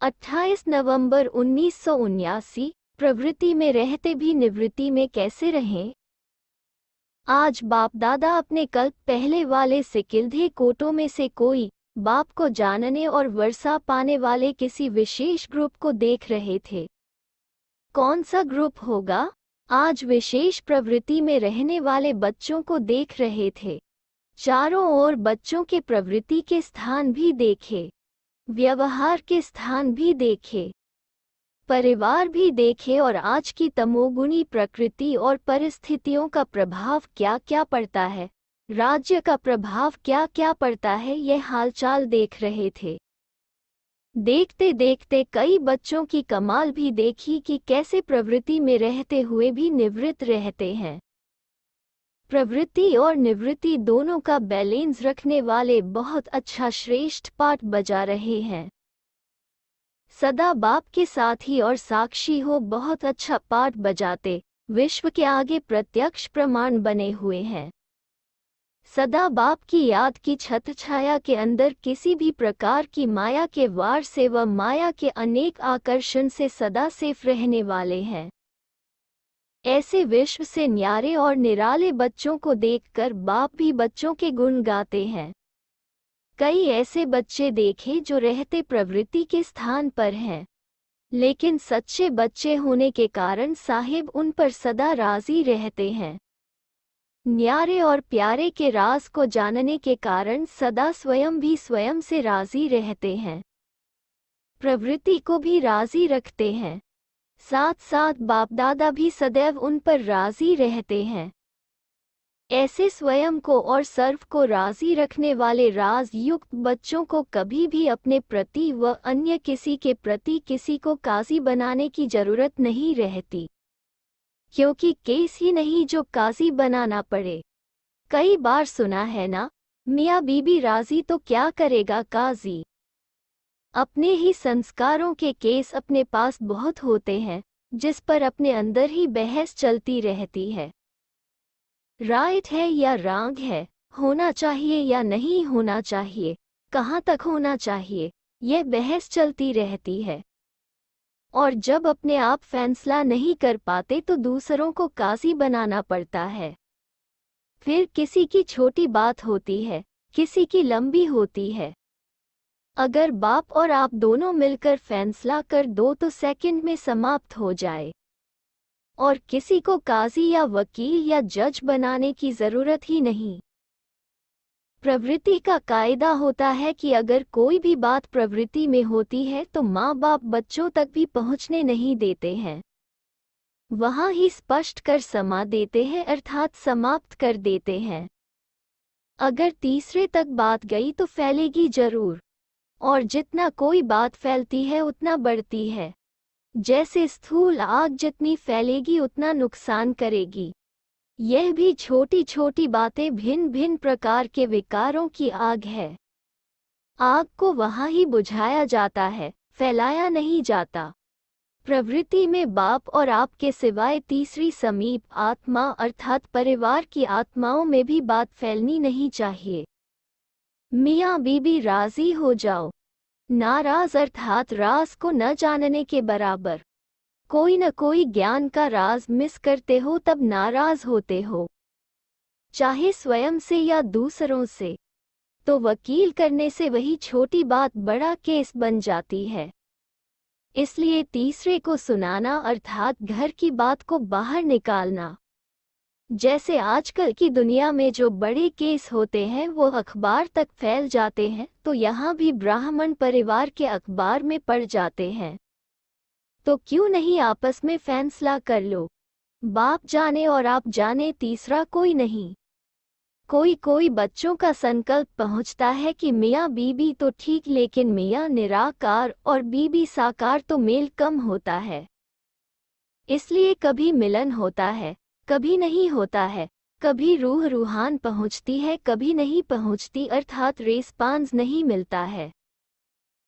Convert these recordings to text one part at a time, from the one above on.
28 नवंबर 1979। प्रवृत्ति में रहते भी निवृत्ति में कैसे रहें। आज बाप दादा अपने कल्प पहले वाले सिकिलधे कोटों में से कोई बाप को जानने और वर्षा पाने वाले किसी विशेष ग्रुप को देख रहे थे। कौन सा ग्रुप होगा? आज विशेष प्रवृत्ति में रहने वाले बच्चों को देख रहे थे। चारों ओर बच्चों के प्रवृत्ति के स्थान भी देखे, व्यवहार के स्थान भी देखे, परिवार भी देखे और आज की तमोगुणी प्रकृति और परिस्थितियों का प्रभाव क्या क्या पड़ता है, राज्य का प्रभाव क्या क्या पड़ता है, यह हालचाल देख रहे थे। देखते देखते कई बच्चों की कमाल भी देखी कि कैसे प्रवृत्ति में रहते हुए भी निवृत्त रहते हैं। प्रवृत्ति और निवृत्ति दोनों का बैलेंस रखने वाले बहुत अच्छा श्रेष्ठ पाठ बजा रहे हैं। सदा बाप के साथी और साक्षी हो बहुत अच्छा पाठ बजाते विश्व के आगे प्रत्यक्ष प्रमाण बने हुए हैं। सदा बाप की याद की छत्रछाया के अंदर किसी भी प्रकार की माया के वार से व माया के अनेक आकर्षण से सदा सेफ रहने वाले हैं। ऐसे विश्व से न्यारे और निराले बच्चों को देखकर बाप भी बच्चों के गुण गाते हैं। कई ऐसे बच्चे देखे जो रहते प्रवृत्ति के स्थान पर हैं, लेकिन सच्चे बच्चे होने के कारण साहिब उन पर सदा राजी रहते हैं। न्यारे और प्यारे के राज को जानने के कारण सदा स्वयं भी स्वयं से राजी रहते हैं, प्रवृत्ति को भी राजी रखते हैं। साथ साथ बाप दादा भी सदैव उन पर राजी रहते हैं। ऐसे स्वयं को और सर्व को राजी रखने वाले राज युक्त बच्चों को कभी भी अपने प्रति व अन्य किसी के प्रति किसी को काजी बनाने की जरूरत नहीं रहती, क्योंकि केस ही नहीं जो काजी बनाना पड़े। कई बार सुना है ना, मियाँ बीबी राजी तो क्या करेगा काजी। अपने ही संस्कारों के केस अपने पास बहुत होते हैं, जिस पर अपने अंदर ही बहस चलती रहती है। राइट है या रॉन्ग है, होना चाहिए या नहीं होना चाहिए, कहाँ तक होना चाहिए, यह बहस चलती रहती है। और जब अपने आप फैसला नहीं कर पाते तो दूसरों को काजी बनाना पड़ता है। फिर किसी की छोटी बात होती है, किसी की लंबी होती है। अगर बाप और आप दोनों मिलकर फैसला कर दो तो सेकंड में समाप्त हो जाए, और किसी को काजी या वकील या जज बनाने की जरूरत ही नहीं। प्रवृत्ति का कायदा होता है कि अगर कोई भी बात प्रवृत्ति में होती है तो माँ बाप बच्चों तक भी पहुँचने नहीं देते हैं, वहाँ ही स्पष्ट कर समा देते हैं, अर्थात समाप्त कर देते हैं। अगर तीसरे तक बात गई तो फैलेगी जरूर, और जितना कोई बात फैलती है उतना बढ़ती है। जैसे स्थूल आग जितनी फैलेगी उतना नुकसान करेगी, यह भी छोटी छोटी बातें भिन्न भिन्न प्रकार के विकारों की आग है। आग को वहाँ ही बुझाया जाता है, फैलाया नहीं जाता। प्रवृत्ति में बाप और आप के सिवाय तीसरी समीप आत्मा अर्थात परिवार की आत्माओं में भी बात फैलनी नहीं चाहिए। मियाँ बीबी राजी हो जाओ, नाराज अर्थात राज को न जानने के बराबर। कोई न कोई ज्ञान का राज मिस करते हो तब नाराज होते हो, चाहे स्वयं से या दूसरों से। तो वकील करने से वही छोटी बात बड़ा केस बन जाती है। इसलिए तीसरे को सुनाना अर्थात घर की बात को बाहर निकालना। जैसे आजकल की दुनिया में जो बड़े केस होते हैं वो अखबार तक फैल जाते हैं, तो यहाँ भी ब्राह्मण परिवार के अखबार में पड़ जाते हैं। तो क्यों नहीं आपस में फैसला कर लो, बाप जाने और आप जाने, तीसरा कोई नहीं। कोई बच्चों का संकल्प पहुँचता है कि मियाँ बीबी तो ठीक, लेकिन मियाँ निराकार और बीबी साकार तो मेल कम होता है। इसलिए कभी मिलन होता है, कभी नहीं होता है, कभी रूह रूहान पहुँचती है, कभी नहीं पहुँचती, अर्थात रेस्पॉन्स नहीं मिलता है।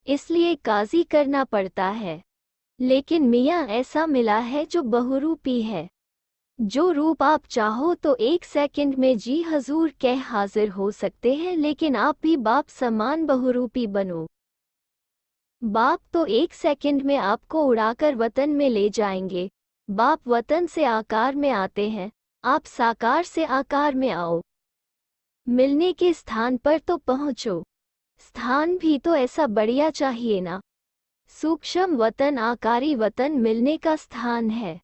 इसलिए काजी करना पड़ता है। लेकिन मियाँ ऐसा मिला है जो बहुरूपी है। जो रूप आप चाहो तो एक सेकंड में जी हजूर कह हाजिर हो सकते हैं, लेकिन आप भी बाप समान बहुरूपी बनो। बाप तो 1 सेकंड में आपको उड़ाकर वतन में ले जाएंगे। बाप वतन से आकार में आते हैं, आप साकार से आकार में आओ। मिलने के स्थान पर तो पहुंचो। स्थान भी तो ऐसा बढ़िया चाहिए ना। सूक्ष्म वतन आकारी वतन मिलने का स्थान है।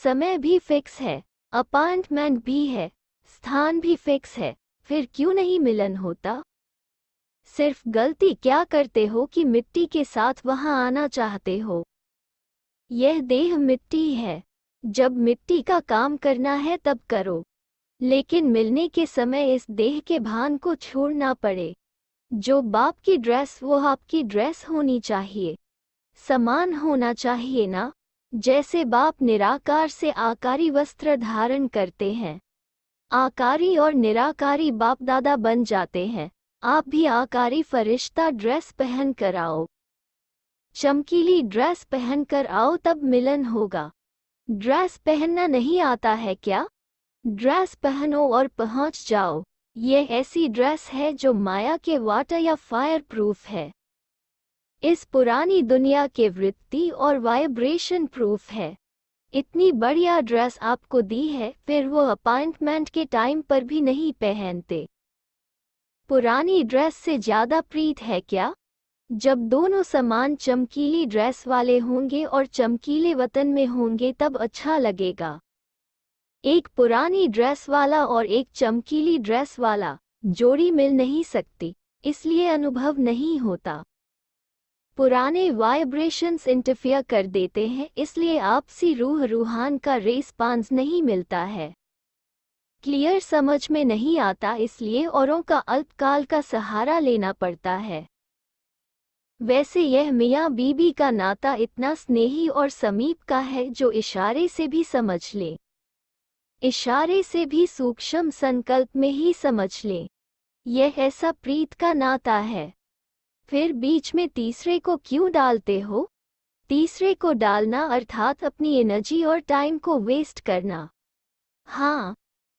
समय भी फिक्स है, अपॉइंटमेंट भी है, स्थान भी फिक्स है, फिर क्यों नहीं मिलन होता? सिर्फ गलती क्या करते हो कि मिट्टी के साथ वहां आना चाहते हो। यह देह मिट्टी है, जब मिट्टी का काम करना है तब करो, लेकिन मिलने के समय इस देह के भान को छोड़ना पड़े। जो बाप की ड्रेस वो आपकी ड्रेस होनी चाहिए, समान होना चाहिए ना। जैसे बाप निराकार से आकारी वस्त्र धारण करते हैं, आकारी और निराकारी बाप दादा बन जाते हैं, आप भी आकारी फरिश्ता ड्रेस पहन कर आओ। चमकीली ड्रेस पहनकर आओ, तब मिलन होगा। ड्रेस पहनना नहीं आता है क्या? ड्रेस पहनो और पहुंच जाओ। यह ऐसी ड्रेस है जो माया के वाटर या फायर प्रूफ है। इस पुरानी दुनिया के वृत्ति और वाइब्रेशन प्रूफ है। इतनी बढ़िया ड्रेस आपको दी है, फिर वो अपॉइंटमेंट के टाइम पर भी नहीं पहनते। पुरानी ड्रेस से ज़्यादा प्रीत है क्या? जब दोनों समान चमकीली ड्रेस वाले होंगे और चमकीले वतन में होंगे तब अच्छा लगेगा। एक पुरानी ड्रेस वाला और एक चमकीली ड्रेस वाला जोड़ी मिल नहीं सकती, इसलिए अनुभव नहीं होता। पुराने वाइब्रेशंस इंटरफियर कर देते हैं, इसलिए आपसी रूह रूहान का रेस्पॉन्स नहीं मिलता है। क्लियर समझ में नहीं आता, इसलिए औरों का अल्पकाल का सहारा लेना पड़ता है। वैसे यह मियाँ बीबी का नाता इतना स्नेही और समीप का है जो इशारे से भी समझ ले, इशारे से भी सूक्ष्म संकल्प में ही समझ ले। यह ऐसा प्रीत का नाता है। फिर बीच में तीसरे को क्यों डालते हो? तीसरे को डालना अर्थात अपनी एनर्जी और टाइम को वेस्ट करना। हाँ,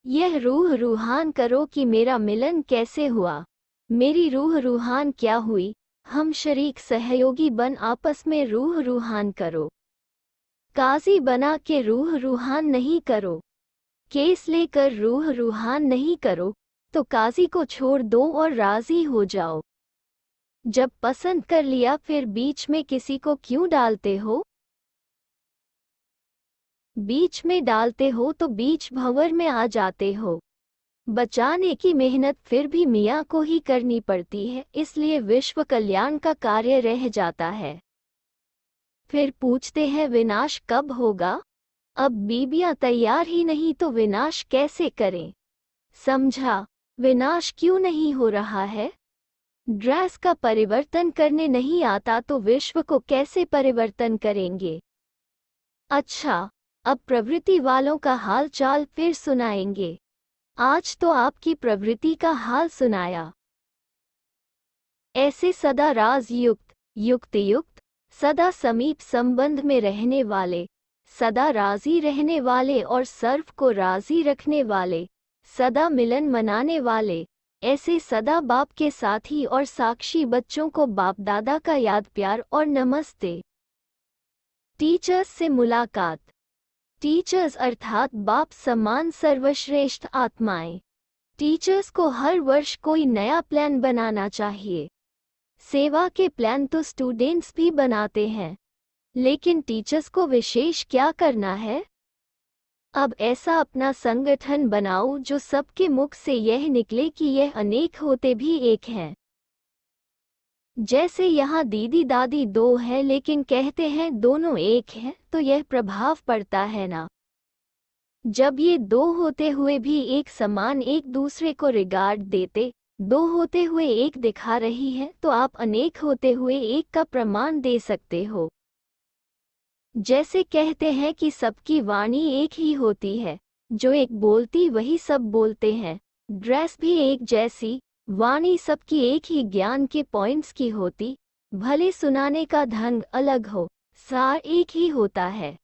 यह रूह रूहान करो कि मेरा मिलन कैसे हुआ, मेरी रूह रूहान क्या हुई। हम शरीक सहयोगी बन आपस में रूह रूहान करो। काजी बना के रूह रूहान नहीं करो। केस लेकर रूह रूहान नहीं करो, तो काजी को छोड़ दो और राजी हो जाओ। जब पसंद कर लिया फिर बीच में किसी को क्यों डालते हो? बीच में डालते हो तो बीच भंवर में आ जाते हो। बचाने की मेहनत फिर भी मियाँ को ही करनी पड़ती है, इसलिए विश्व कल्याण का कार्य रह जाता है। फिर पूछते हैं विनाश कब होगा? अब बीबियाँ तैयार ही नहीं तो विनाश कैसे करें? समझा? विनाश क्यों नहीं हो रहा है? ड्रेस का परिवर्तन करने नहीं आता तो विश्व को कैसे परिवर्तन करेंगे? अच्छा, अब प्रवृत्ति वालों का हाल चाल फिर सुनाएंगे। आज तो आपकी प्रवृत्ति का हाल सुनाया। ऐसे सदा राज युक्त, युक्त युक्त, सदा समीप संबंध में रहने वाले, सदा राजी रहने वाले और सर्व को राजी रखने वाले, सदा मिलन मनाने वाले, ऐसे सदा बाप के साथी और साक्षी बच्चों को बाप दादा का याद प्यार और नमस्ते। टीचर्स से मुलाकात। टीचर्स अर्थात बाप समान सर्वश्रेष्ठ आत्माएं। टीचर्स को हर वर्ष कोई नया प्लान बनाना चाहिए। सेवा के प्लान तो स्टूडेंट्स भी बनाते हैं, लेकिन टीचर्स को विशेष क्या करना है? अब ऐसा अपना संगठन बनाओ जो सबके मुख से यह निकले कि यह अनेक होते भी एक हैं। जैसे यहाँ दीदी दादी दो हैं लेकिन कहते हैं दोनों एक हैं, तो यह प्रभाव पड़ता है ना। जब ये दो होते हुए भी एक समान एक दूसरे को रिगार्ड देते, दो होते हुए एक दिखा रही है, तो आप अनेक होते हुए एक का प्रमाण दे सकते हो। जैसे कहते हैं कि सबकी वाणी एक ही होती है, जो एक बोलती वही सब बोलते हैं। ड्रेस भी एक जैसी, वाणी सबकी एक ही ज्ञान के पॉइंट्स की होती, भले सुनाने का ढंग अलग हो, सार एक ही होता है।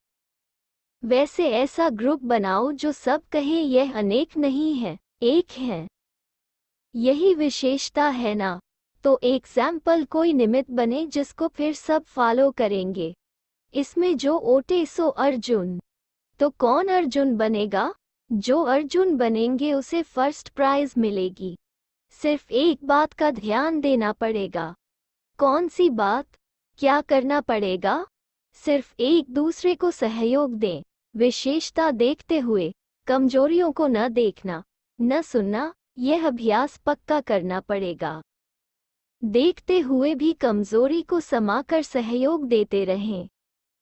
वैसे ऐसा ग्रुप बनाओ जो सब कहें यह अनेक नहीं है, एक है। यही विशेषता है ना। तो एग्जाम्पल कोई निमित्त बने जिसको फिर सब फॉलो करेंगे। इसमें जो ओटे सो अर्जुन। तो कौन अर्जुन बनेगा? जो अर्जुन बनेंगे उसे फर्स्ट प्राइज मिलेगी। सिर्फ एक बात का ध्यान देना पड़ेगा। कौन सी बात? क्या करना पड़ेगा? सिर्फ एक दूसरे को सहयोग दें, विशेषता देखते हुए, कमजोरियों को न देखना, न सुनना। यह अभ्यास पक्का करना पड़ेगा। देखते हुए भी कमजोरी को समाकर सहयोग देते रहें।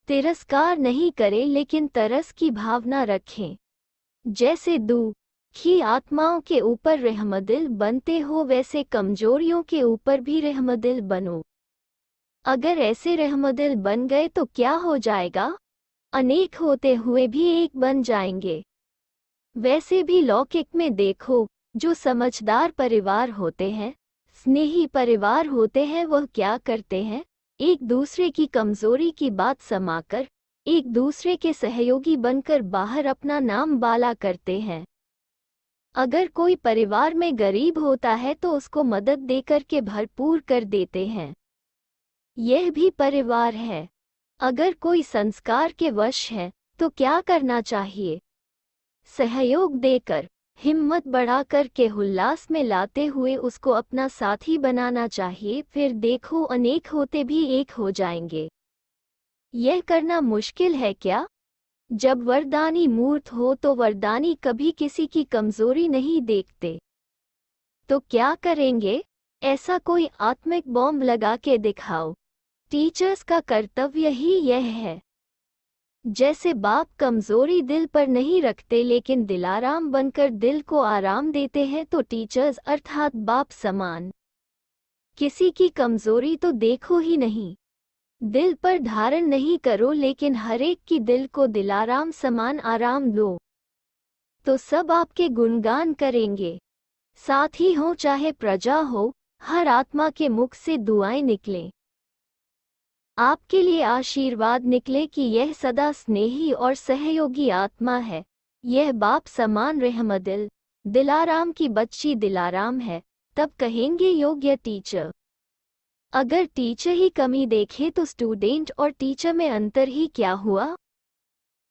तिरस्कार नहीं करें लेकिन तरस की भावना रखें। जैसे दुखी आत्माओं के ऊपर रहमदिल बनते हो वैसे कमजोरियों के ऊपर भी रहमदिल बनो। अगर ऐसे रहमदिल बन गए तो क्या हो जाएगा? अनेक होते हुए भी एक बन जाएंगे। वैसे भी लौकिक में देखो, जो समझदार परिवार होते हैं, स्नेही परिवार होते हैं, वह क्या करते हैं? एक दूसरे की कमजोरी की बात समाकर, एक दूसरे के सहयोगी बनकर बाहर अपना नाम बाला करते हैं। अगर कोई परिवार में गरीब होता है तो उसको मदद देकर के भरपूर कर देते हैं। यह भी परिवार है। अगर कोई संस्कार के वश है तो क्या करना चाहिए? सहयोग देकर, हिम्मत बढ़ाकर के उल्लास में लाते हुए उसको अपना साथी बनाना चाहिए। फिर देखो अनेक होते भी एक हो जाएंगे। यह करना मुश्किल है क्या? जब वरदानी मूर्त हो तो वरदानी कभी किसी की कमजोरी नहीं देखते। तो क्या करेंगे? ऐसा कोई आत्मिक बॉम्ब लगा के दिखाओ। टीचर्स का कर्तव्य ही यह है। जैसे बाप कमजोरी दिल पर नहीं रखते लेकिन दिलाराम बनकर दिल को आराम देते हैं, तो टीचर्स अर्थात बाप समान किसी की कमजोरी तो देखो ही नहीं। दिल पर धारण नहीं करो लेकिन हरेक की दिल को दिलाराम समान आराम लो, तो सब आपके गुणगान करेंगे। साथी हो चाहे प्रजा हो, हर आत्मा के मुख से दुआएं निकलें, आपके लिए आशीर्वाद निकले कि यह सदा स्नेही और सहयोगी आत्मा है। यह बाप समान रहमदिल, दिलाराम की बच्ची दिलाराम है। तब कहेंगे योग्य टीचर। अगर टीचर ही कमी देखे तो स्टूडेंट और टीचर में अंतर ही क्या हुआ?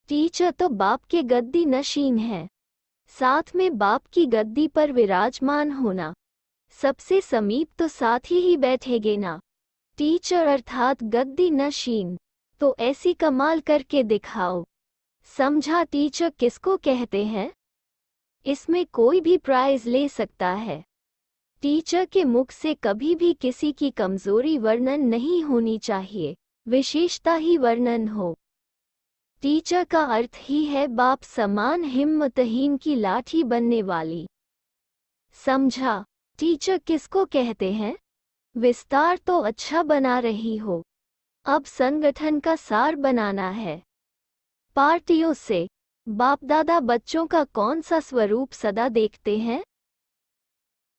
टीचर तो बाप के गद्दी नशीन है, साथ में बाप की गद्दी पर विराजमान होना। सबसे समीप तो साथ ही बैठेगे ना। टीचर अर्थात गद्दी नशीन। तो ऐसी कमाल करके दिखाओ। समझा टीचर किसको कहते हैं? इसमें कोई भी प्राइज ले सकता है। टीचर के मुख से कभी भी किसी की कमजोरी वर्णन नहीं होनी चाहिए, विशेषता ही वर्णन हो। टीचर का अर्थ ही है बाप समान हिम्मतहीन की लाठी बनने वाली। समझा? टीचर किसको कहते हैं? विस्तार तो अच्छा बना रही हो, अब संगठन का सार बनाना है। पार्टियों से बाप दादा बच्चों का कौन सा स्वरूप सदा देखते हैं?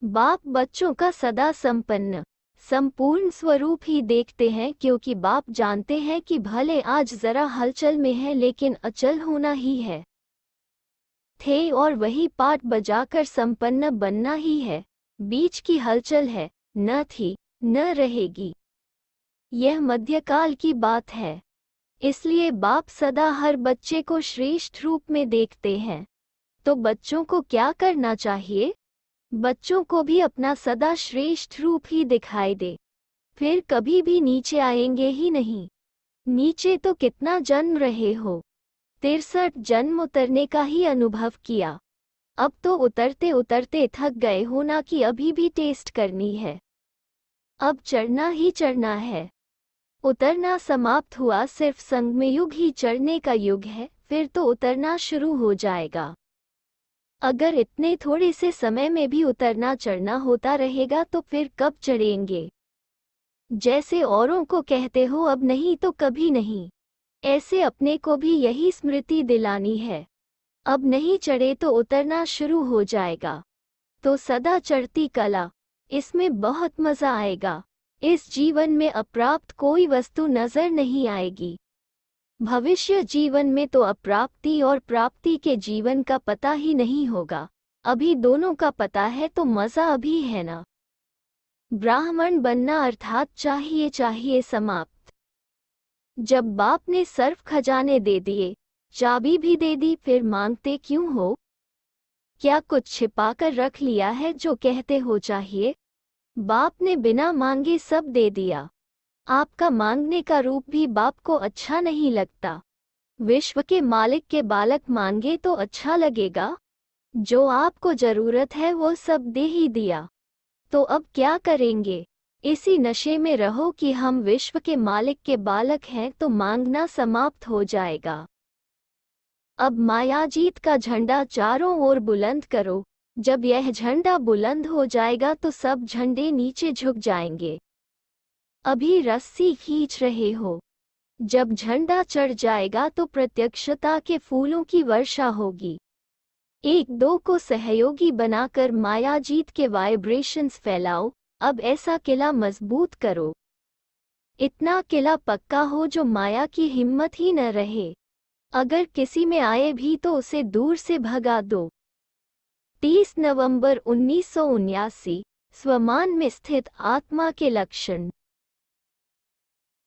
बाप बच्चों का सदा संपन्न, संपूर्ण स्वरूप ही देखते हैं, क्योंकि बाप जानते हैं कि भले आज जरा हलचल में है लेकिन अचल होना ही है। थे और वही पाठ बजाकर संपन्न बनना ही है। बीच की हलचल है, न थी न रहेगी। यह मध्यकाल की बात है। इसलिए बाप सदा हर बच्चे को श्रेष्ठ रूप में देखते हैं। तो बच्चों को क्या करना चाहिए? बच्चों को भी अपना सदा श्रेष्ठ रूप ही दिखाई दे, फिर कभी भी नीचे आएंगे ही नहीं। नीचे तो कितना जन्म रहे हो, 63 जन्म उतरने का ही अनुभव किया। अब तो उतरते उतरते थक गए हो ना कि अभी भी टेस्ट करनी है। अब चढ़ना ही चढ़ना है। उतरना समाप्त हुआ, सिर्फ संगमयुग ही चढ़ने का युग है, फिर तो उतरना शुरू हो जाएगा। अगर इतने थोड़े से समय में भी उतरना चढ़ना होता रहेगा तो फिर कब चढ़ेंगे? जैसे औरों को कहते हो अब नहीं तो कभी नहीं, ऐसे अपने को भी यही स्मृति दिलानी है। अब नहीं चढ़े तो उतरना शुरू हो जाएगा। तो सदा चढ़ती कला, इसमें बहुत मजा आएगा। इस जीवन में अप्राप्त कोई वस्तु नजर नहीं आएगी। भविष्य जीवन में तो अप्राप्ति और प्राप्ति के जीवन का पता ही नहीं होगा। अभी दोनों का पता है तो मजा अभी है ना। ब्राह्मण बनना अर्थात चाहिए चाहिए समाप्त। जब बाप ने सर्व खजाने दे दिए, चाबी भी दे दी, फिर मांगते क्यों हो? क्या कुछ छिपाकर रख लिया है जो कहते हो चाहिए? बाप ने बिना मांगे सब दे दिया। आपका मांगने का रूप भी बाप को अच्छा नहीं लगता। विश्व के मालिक के बालक मांगे तो अच्छा लगेगा? जो आपको जरूरत है वो सब दे ही दिया, तो अब क्या करेंगे? इसी नशे में रहो कि हम विश्व के मालिक के बालक हैं, तो मांगना समाप्त हो जाएगा। अब मायाजीत का झंडा चारों ओर बुलंद करो। जब यह झंडा बुलंद हो जाएगा तो सब झंडे नीचे झुक जाएंगे। अभी रस्सी खींच रहे हो, जब झंडा चढ़ जाएगा तो प्रत्यक्षता के फूलों की वर्षा होगी। एक दो को सहयोगी बनाकर मायाजीत के वाइब्रेशंस फैलाओ। अब ऐसा किला मजबूत करो, इतना किला पक्का हो जो माया की हिम्मत ही न रहे। अगर किसी में आए भी तो उसे दूर से भगा दो। 30 नवंबर 1979। स्वमान में स्थित आत्मा के लक्षण।